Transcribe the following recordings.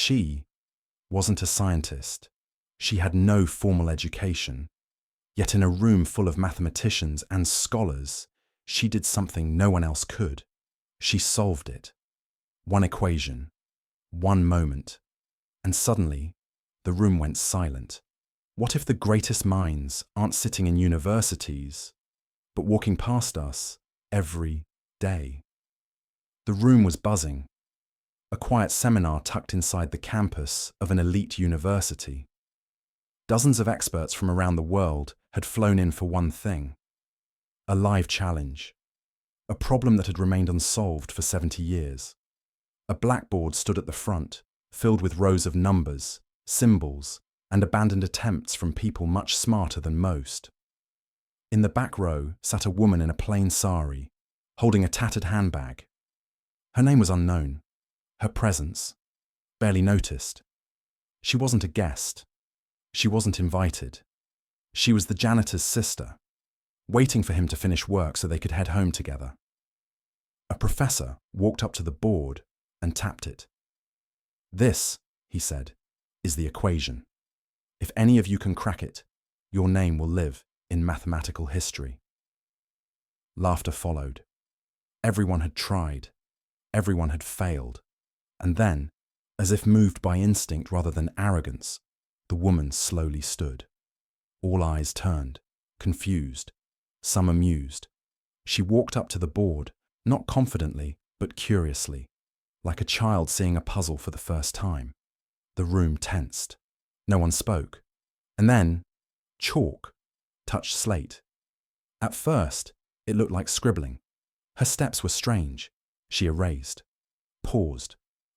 She wasn't a scientist. She had no formal education. Yet in a room full of mathematicians and scholars, she did something no one else could. She solved it. One equation, one moment, and suddenly the room went silent. What if the greatest minds aren't sitting in universities, but walking past us every day? The room was buzzing, a quiet seminar tucked inside the campus of an elite university. Dozens of experts from around the world had flown in for one thing: a live challenge, a problem that had remained unsolved for 70 years. A blackboard stood at the front, filled with rows of numbers, symbols, and abandoned attempts from people much smarter than most. In the back row sat a woman in a plain sari, holding a tattered handbag. Her name was unknown, her presence barely noticed. She wasn't a guest. She wasn't invited. She was the janitor's sister, waiting for him to finish work so they could head home together. A professor walked up to the board and tapped it. "This," he said, "is the equation. If any of you can crack it, your name will live in mathematical history." Laughter followed. Everyone had tried. Everyone had failed. And then, as if moved by instinct rather than arrogance, the woman slowly stood. All eyes turned, confused, some amused. She walked up to the board, not confidently, but curiously, like a child seeing a puzzle for the first time. The room tensed. No one spoke. And then, chalk touched slate. At first, it looked like scribbling. Her steps were strange. She erased, paused,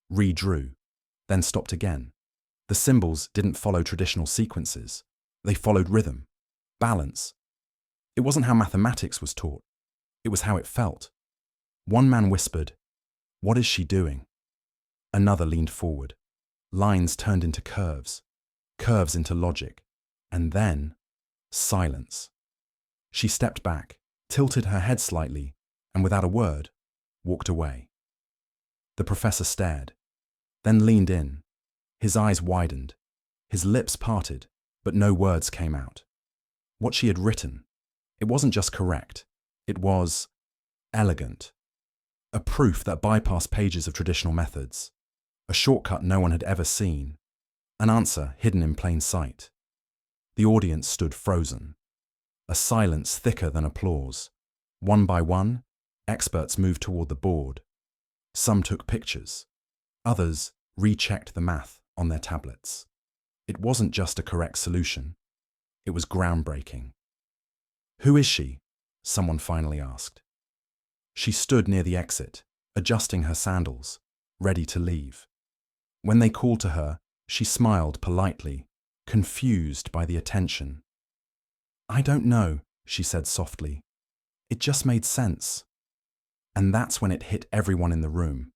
redrew, then stopped again. The symbols didn't follow traditional sequences. They followed rhythm, balance. It wasn't how mathematics was taught. It was how it felt. One man whispered, "What is she doing?" Another leaned forward. Lines turned into curves, curves into logic, and then silence. She stepped back, tilted her head slightly, and without a word, walked away. The professor stared, then leaned in. His eyes widened, his lips parted, but no words came out. What she had written, it wasn't just correct, it was elegant. A proof that bypassed pages of traditional methods, a shortcut no one had ever seen, an answer hidden in plain sight. The audience stood frozen, a silence thicker than applause. One by one, experts moved toward the board. Some took pictures, others rechecked the math on their tablets. It wasn't just a correct solution, it was groundbreaking. "Who is she?" someone finally asked. She stood near the exit, adjusting her sandals, ready to leave. When they called to her, she smiled politely, confused by the attention. "I don't know," she said softly. "It just made sense." And that's when it hit everyone in the room.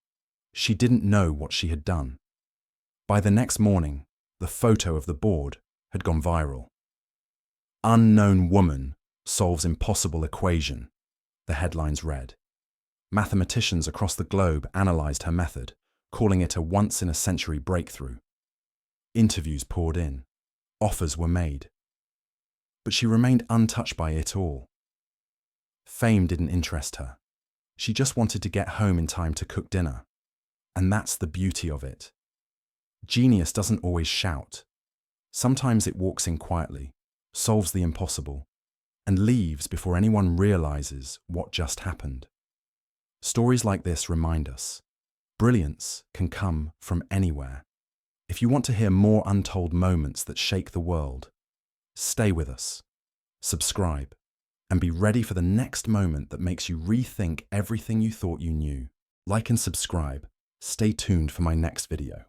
She didn't know what she had done. By the next morning, the photo of the board had gone viral. "Unknown woman solves impossible equation," the headlines read. Mathematicians across the globe analyzed her method, calling it a once-in-a-century breakthrough. Interviews poured in. Offers were made. But she remained untouched by it all. Fame didn't interest her. She just wanted to get home in time to cook dinner. And that's the beauty of it. Genius doesn't always shout. Sometimes it walks in quietly, solves the impossible, and leaves before anyone realizes what just happened. Stories like this remind us, brilliance can come from anywhere. If you want to hear more untold moments that shake the world, stay with us, subscribe, and be ready for the next moment that makes you rethink everything you thought you knew. Like and subscribe. Stay tuned for my next video.